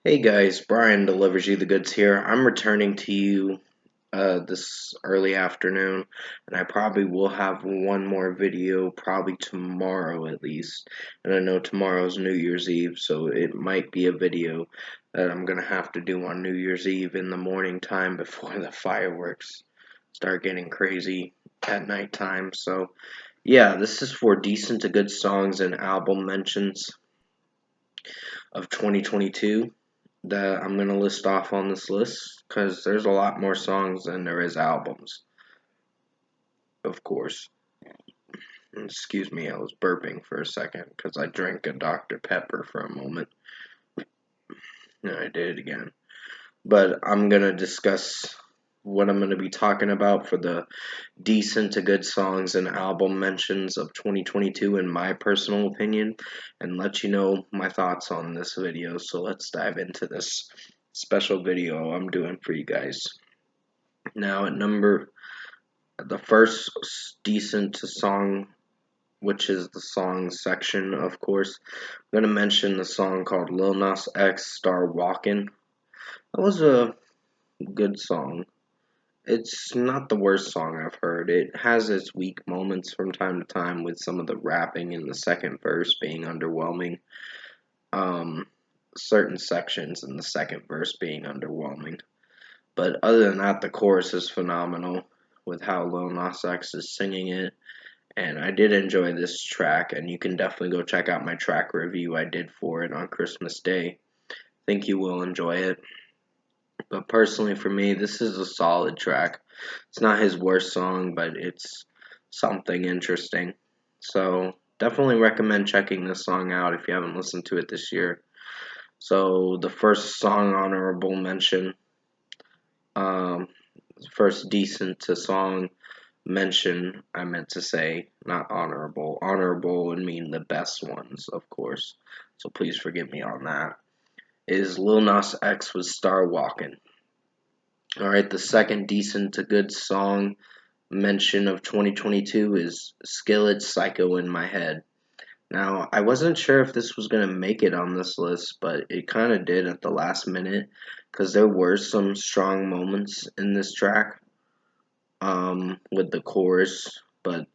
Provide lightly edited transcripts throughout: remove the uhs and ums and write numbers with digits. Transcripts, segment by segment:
Hey guys, Brian delivers you the goods here. I'm returning to you this early afternoon, and I probably will have one more video probably tomorrow at least. And I know tomorrow's New Year's Eve, so it might be a video that I'm gonna have to do on New Year's Eve in the morning time before the fireworks start getting crazy at nighttime. So yeah, this is for decent to good songs and album mentions of 2022 that I'm gonna list off on this list because there's a lot more songs than there is albums, of course. Excuse me, I was burping for a second because I drank a Dr. Pepper for a moment. And I did it again. But I'm gonna discuss what I'm gonna be talking about for the decent to good songs and album mentions of 2022 in my personal opinion and let you know my thoughts on this video. So let's dive into this special video I'm doing for you guys. Now at the first decent song, which is the song section, of course, I'm gonna mention the song called Lil Nas X Star Walkin'. That was a good song. It's not the worst song I've heard. It has its weak moments from time to time with some of the rapping in the second verse being underwhelming. Um, Certain sections in the second verse being underwhelming. But other than that, the chorus is phenomenal with how Lil Nas X is singing it. And I did enjoy this track, and you can definitely go check out my track review I did for it on Christmas Day. Think you will enjoy it. But personally, for me, this is a solid track. It's not his worst song, but it's something interesting. So definitely recommend checking this song out if you haven't listened to it this year. So the first song honorable mention, um, first decent to song mention, I meant to say, not honorable. Honorable would mean the best ones, of course. So please forgive me on that. Is Lil Nas X with Star Walkin'. Alright, the second decent to good song mention of 2022 is Skillet's Psycho in My Head. Now, I wasn't sure if this was going to make it on this list, but it kind of did at the last minute because there were some strong moments in this track with the chorus. But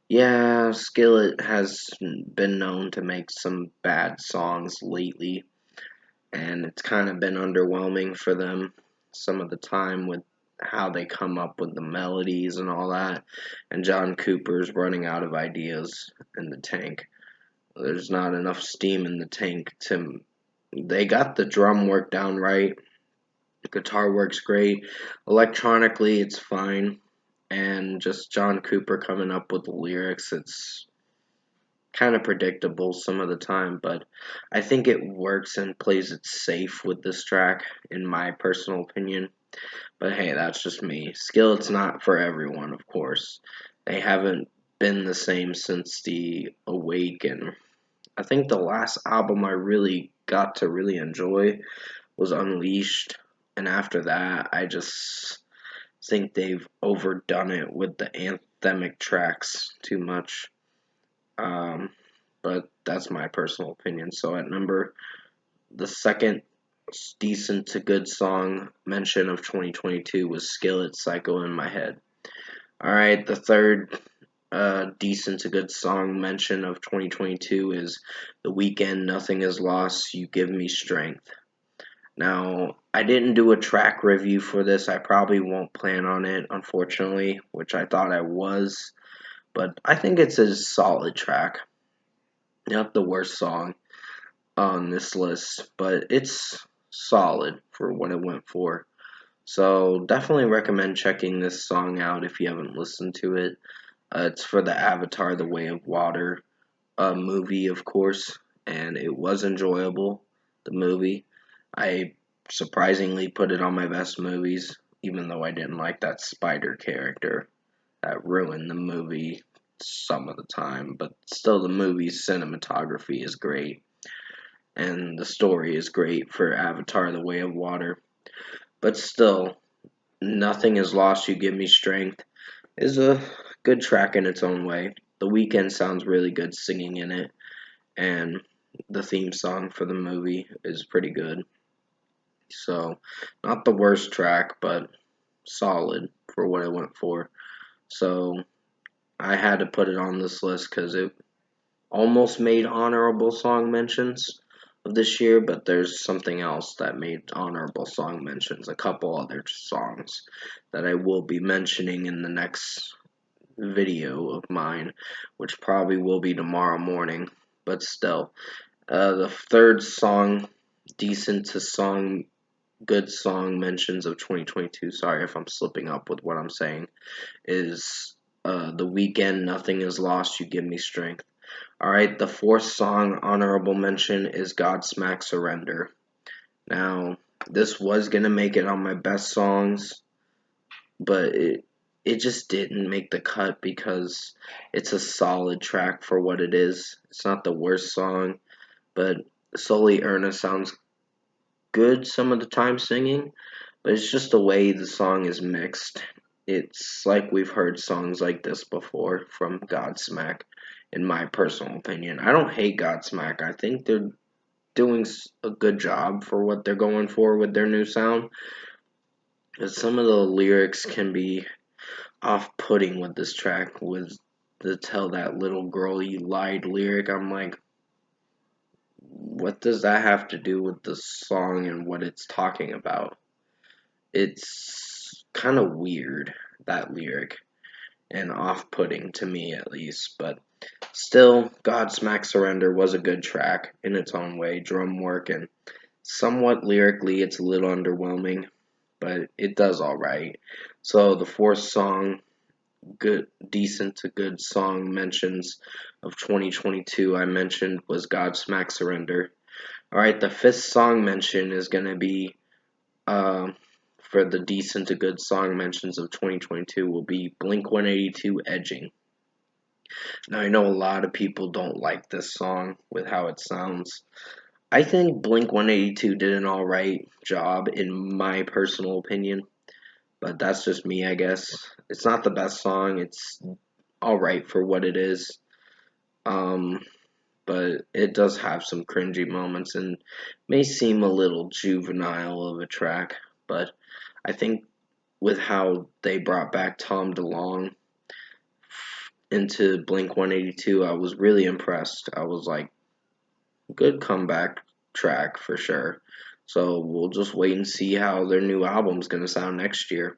yeah, Skillet has been known to make some bad songs lately, and it's kind of been underwhelming for them some of the time with how they come up with the melodies and all that. And John Cooper's running out of ideas in the tank. There's not enough steam in the tank to. They got the drum work down right. The guitar works great. Electronically, it's fine. And just John Cooper coming up with the lyrics, it's kind of predictable some of the time, but I think it works and plays it safe with this track, in my personal opinion. But hey, that's just me. Skillet's not for everyone, of course. They haven't been the same since the Awaken. I think the last album I really got to really enjoy was Unleashed, and after that, I just think they've overdone it with the anthemic tracks too much. Um, but that's my personal opinion. So at the second decent to good song mention of 2022 was Skillet Psycho in My Head. Alright, the third decent to good song mention of 2022 is The Weekend Nothing Is Lost, You Give Me Strength. Now, I didn't do a track review for this. I probably won't plan on it, unfortunately, which I thought I was. But I think it's a solid track. Not the worst song on this list, but it's solid for what it went for. So definitely recommend checking this song out if you haven't listened to it. It's for the Avatar: The Way of Water movie, of course, and it was enjoyable. The movie, I surprisingly put it on my best movies, even though I didn't like that spider character that ruined the movie some of the time. But still, the movie's cinematography is great and the story is great for Avatar: The Way of Water. But still, Nothing Is Lost, You Give Me Strength is a good track in its own way. The Weeknd sounds really good singing in it, and the theme song for the movie is pretty good. So, not the worst track, but solid for what it went for. So, I had to put it on this list because it almost made honorable song mentions of this year, but there's something else that made honorable song mentions. A couple other songs that I will be mentioning in the next video of mine, which probably will be tomorrow morning. But still, the third song, decent to song, good song mentions of 2022. Sorry if I'm slipping up with what I'm saying. Is The Weeknd, Nothing Is Lost, You Give Me Strength. Alright, the fourth song, honorable mention, is Godsmack Surrender. Now, this was gonna make it on my best songs, but it just didn't make the cut because it's a solid track for what it is. It's not the worst song, but Sully Erna sounds good some of the time singing, but it's just the way the song is mixed. It's like we've heard songs like this before from Godsmack, in my personal opinion. I don't hate Godsmack. I think they're doing a good job for what they're going for with their new sound. But some of the lyrics can be off-putting with this track. With the "Tell That Little Girl You Lied" lyric, I'm like, what does that have to do with the song and what it's talking about? It's kind of weird, that lyric, and off-putting to me at least, but still, Godsmack Surrender was a good track in its own way. Drum work and somewhat lyrically, it's a little underwhelming, but it does alright. So the fourth song, good, decent to good song mentions of 2022 I mentioned was Godsmack Surrender. Alright, the fifth song mention is gonna be uh, for the decent to good song mentions of 2022 will be Blink 182 Edging. Now, I know a lot of people don't like this song with how it sounds. I think Blink 182 did an alright job, in my personal opinion, but that's just me, I guess. It's not the best song, it's alright for what it is, um, but it does have some cringy moments and may seem a little juvenile of a track, but I think with how they brought back Tom DeLonge into Blink 182, I was really impressed. I was like, good comeback track for sure. So we'll just wait and see how their new album's going to sound next year,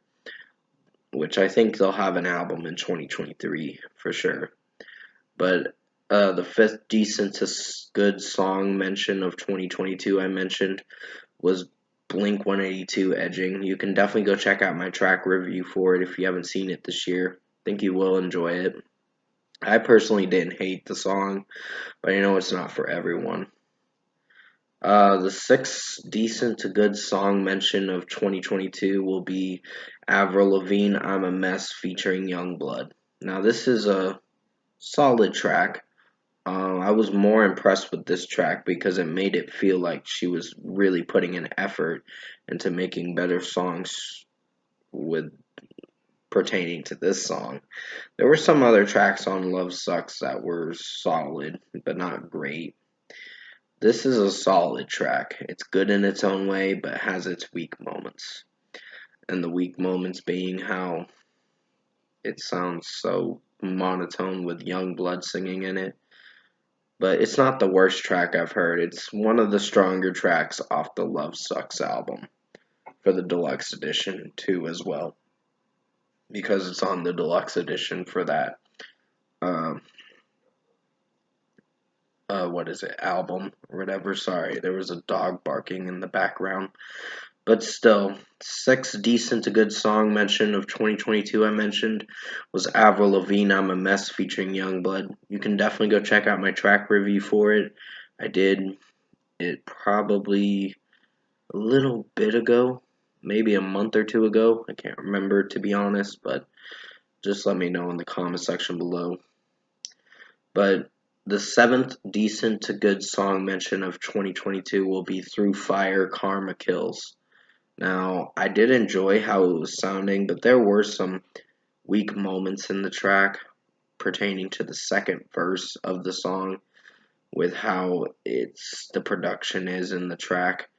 which I think they'll have an album in 2023 for sure. But the fifth decent to good song mention of 2022 I mentioned was Blink 182 Edging. You can definitely go check out my track review for it if you haven't seen it this year. I think you will enjoy it. I personally didn't hate the song, but I know it's not for everyone. The sixth decent to good song mention of 2022 will be Avril Lavigne, I'm a Mess featuring Youngblood. Now, this is a solid track. I was more impressed with this track because it made it feel like she was really putting an effort into making better songs with pertaining to this song. There were some other tracks on Love Sucks that were solid, but not great. This is a solid track. It's good in its own way, but has its weak moments. And the weak moments being how it sounds so monotone with Youngblood singing in it. But it's not the worst track I've heard. It's one of the stronger tracks off the Love Sucks album for the deluxe edition, too, as well. Because it's on the deluxe edition for that, um, what is it, album or whatever. Sorry, there was a dog barking in the background. But still, sixth decent to good song mention of 2022 I mentioned was Avril Lavigne, I'm a Mess featuring Youngblood. You can definitely go check out my track review for it. I did it probably a little bit ago, maybe a month or two ago. I can't remember to be honest, but just let me know in the comment section below. But the seventh decent to good song mention of 2022 will be Through Fire, Karma Kills. Now, I did enjoy how it was sounding, but there were some weak moments in the track pertaining to the second verse of the song with how the production is in the track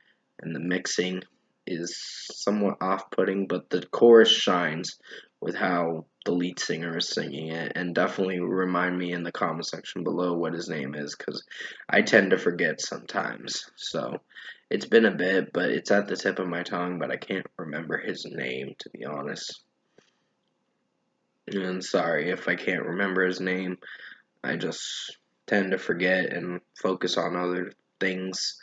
and the mixing. is somewhat off-putting, but the chorus shines with how the lead singer is singing it. And definitely remind me in the comment section below what his name is, because I tend to forget sometimes. So it's been a bit, but it's at the tip of my tongue, but I can't remember his name, to be honest. And sorry if I can't remember his name. I just tend to forget and focus on other things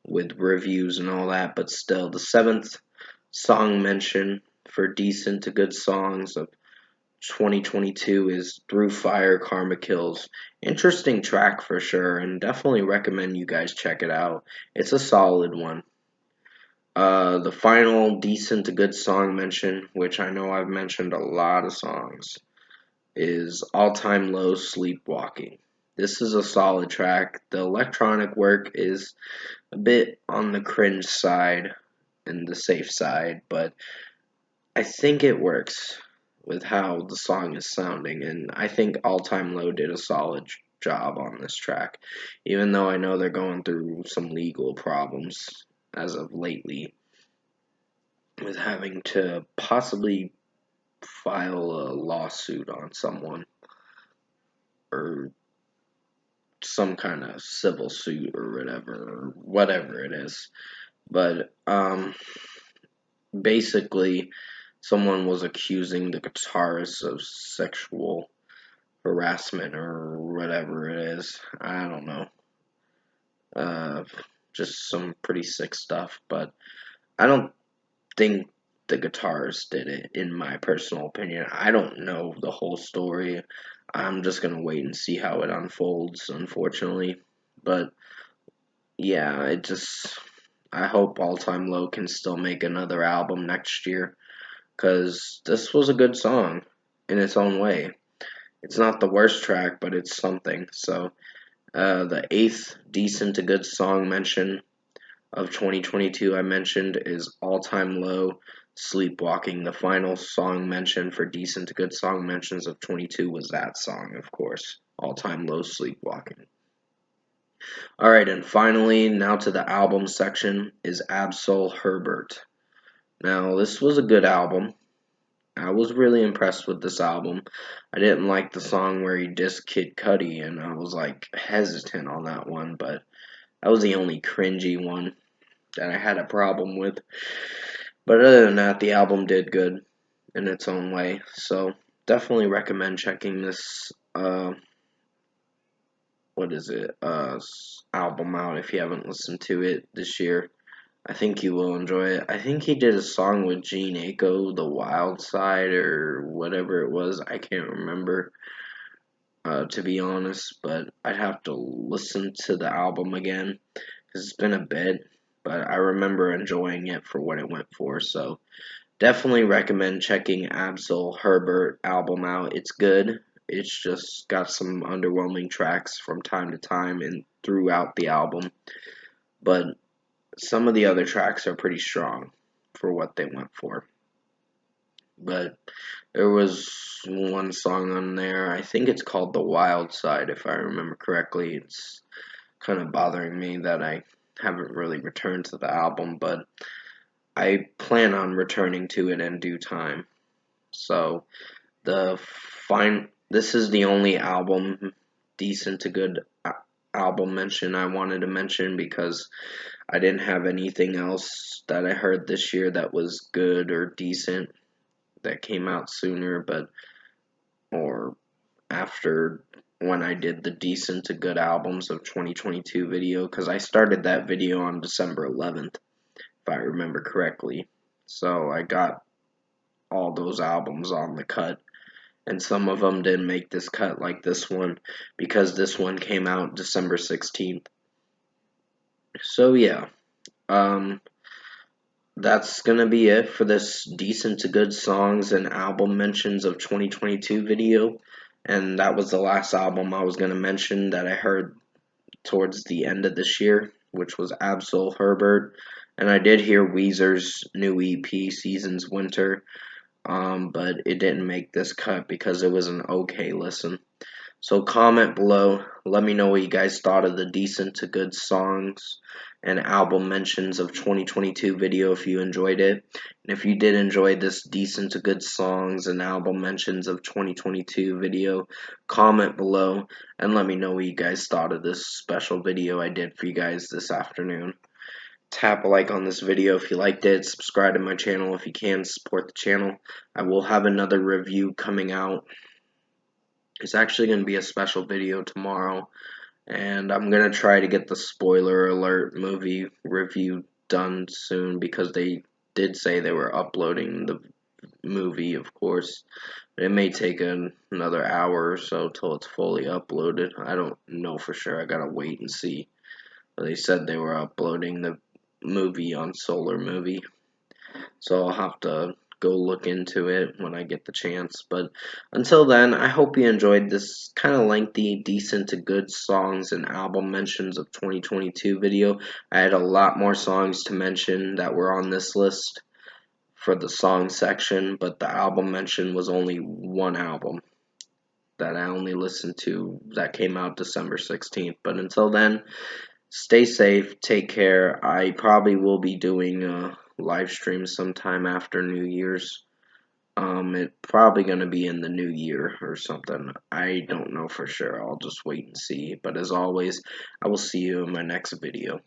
with reviews and all that. But still, the seventh song mention for decent to good songs of 2022 is Through Fire Karma Kills. Interesting track for sure, and definitely recommend you guys check it out. It's a solid one. The final decent to good song mention, which I know I've mentioned a lot of songs, is All Time Low Sleepwalking. This is a solid track. The electronic work is a bit on the cringe side and the safe side, but I think it works with how the song is sounding, and I think All Time Low did a solid job on this track, even though I know they're going through some legal problems as of lately with having to possibly file a lawsuit on someone or some kind of civil suit or whatever it is. But basically, someone was accusing the guitarist of sexual harassment or whatever it is. I don't know. Uh, just some pretty sick stuff. But I don't think the guitarist did it, in my personal opinion. I don't know the whole story. I'm just gonna wait and see how it unfolds, unfortunately. But yeah, I hope All Time Low can still make another album next year, because this was a good song in its own way. It's not the worst track, but it's something. So, the eighth decent to good song mention of 2022 I mentioned is All Time Low Sleepwalking. The final song mentioned for decent to good song mentions of 22 was that song, of course. All Time Low Sleepwalking. Alright, and finally, now to the album section, is Ab-Soul Herbert. Now, this was a good album. I was really impressed with this album. I didn't like the song where he dissed Kid Cudi, and I was like hesitant on that one, but that was the only cringy one that I had a problem with. But other than that, the album did good in its own way. So definitely recommend checking this album out if you haven't listened to it this year. I think you will enjoy it. I think he did a song with Gene Aiko, The Wild Side, or whatever it was. I can't remember, to be honest, but I'd have to listen to the album again, because it's been a bit, but I remember enjoying it for what it went for, so definitely recommend checking Ab-Soul Herbert album out. It's good. It's just got some underwhelming tracks from time to time and throughout the album, but some of the other tracks are pretty strong for what they went for. But there was one song on there, I think it's called The Wild Side, if I remember correctly. It's kind of bothering me that I haven't really returned to the album, but I plan on returning to it in due time. So this is the only album decent to good album mention I wanted to mention, because I didn't have anything else that I heard this year that was good or decent that came out sooner, or after when I did the decent to good albums of 2022 video, because I started that video on December 11th, if I remember correctly. So I got all those albums on the cut, and some of them didn't make this cut, like this one, because this one came out December 16th. So yeah, that's gonna be it for this decent to good songs and album mentions of 2022 video. And that was the last album I was gonna mention that I heard towards the end of this year, which was Ab-Soul Herbert. And I did hear Weezer's new EP, Seasons Winter, but it didn't make this cut because it was an okay listen. So comment below, let me know what you guys thought of the decent to good songs and album mentions of 2022 video if you enjoyed it. And if you did enjoy this decent to good songs and album mentions of 2022 video, comment below and let me know what you guys thought of this special video I did for you guys this afternoon. Tap a like on this video if you liked it, subscribe to my channel if you can, support the channel. I will have another review coming out. It's actually going to be a special video tomorrow, and I'm going to try to get the spoiler alert movie review done soon because they did say they were uploading the movie, of course. But it may take another hour or so till it's fully uploaded. I don't know for sure. I gotta wait and see. But they said they were uploading the movie on Solar Movie. So I'll have to go look into it when I get the chance. But until then, I hope you enjoyed this kind of lengthy, decent to good songs and album mentions of 2022 video. I had a lot more songs to mention that were on this list for the song section, but the album mention was only one album that I only listened to that came out December 16th. But until then, stay safe, take care. I probably will be doing a live stream sometime after New Year's. It's probably gonna be in the new year or something. I don't know for sure. I'll just wait and see. But as always, I will see you in my next video.